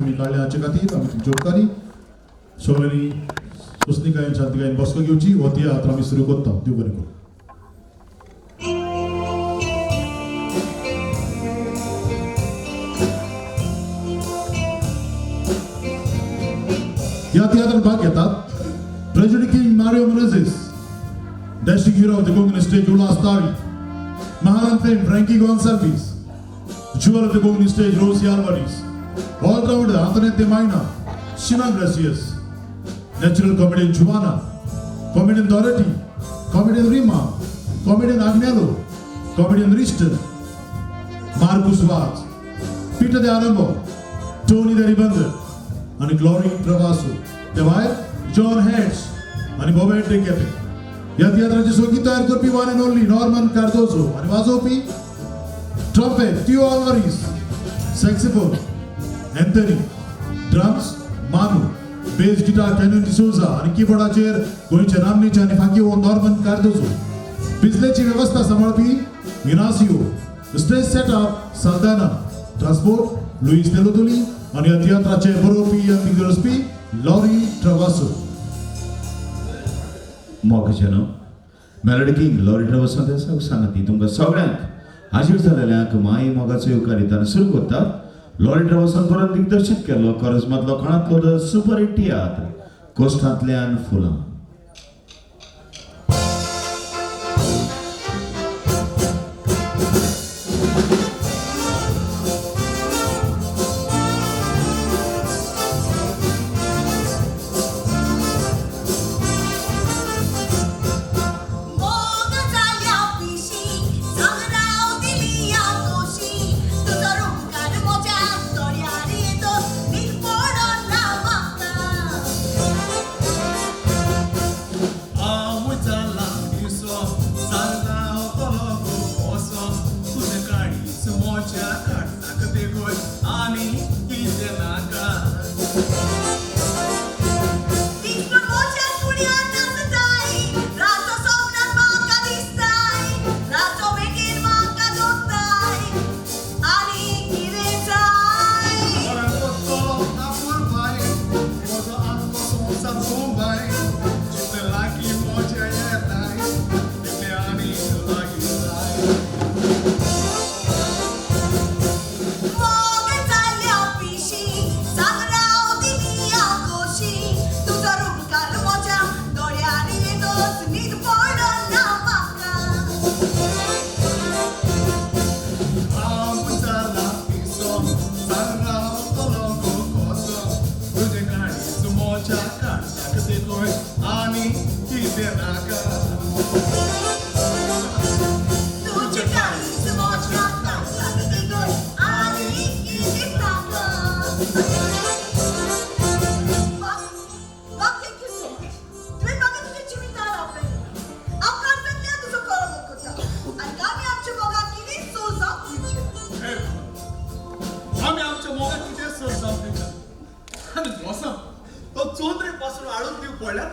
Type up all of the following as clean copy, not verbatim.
मी काढल्याचे खातीर आमी तुमचे उपकारी सगळ्यांनी सुस्निकायेन शांतिकायेन बसका घेवची व ती आता आमी सुरू करता. देव बरें करूं. या तियात्रात भाग घेतात treasury king Mario Menezes, dashing hero of the Konkani stage Ulhas Tari, महाअंथम Frankie Gonsalves, jewel of the Konkani stage Rosie Alvarez, all-rounder Antoinette Maina, Shimon Gracias, natural comedian Juana, comedian Dorothy, comedian Rima, comedian Agnello, comedian Richter, Marcus Vaz, Peter De Arambo, Tony De Ribande, and Glory Travaso, तेव्हा John Heads आणि Bobette De Kepe. या थिएटरची संगीत तयार करपी one and only Norman Cardozo आणि वाजवपी trumpet Tio Alvarez, saxophone Anthony, drums Manu, bass guitar Canon D'Souza आणि कीबोर्डाचेर गोंयचे नामनेचे आणि फाकीओ नॉर्मन कार्दोझो. बिजलेची व्यवस्था सांबाळपी Inacio, stage setup Saldanha, transport Luis तेलोदोली आणि या थिएटराचे बरोवपी आणि दिग्दर्शपी लॉरी ट्रावासो. मोगजनो मेलोडी किंग लॉरी ट्रावासो देसा सांगती तुमकां सगळ्यांक हाजीर जालेल्यांक माई मोगाचो येवकारीतान सुरू करतात. लॉरी ट्रावासान बरोवन दिग्दर्शीत केल्लो करजमांतलो कोणांतलो सुपर हिट तियात्र कोश्टांतल्यान फुलां. चोंद्रीत पासून हाडून दिवं पडल्या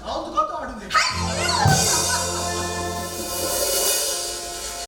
हांव तुका तो हाडून दिता.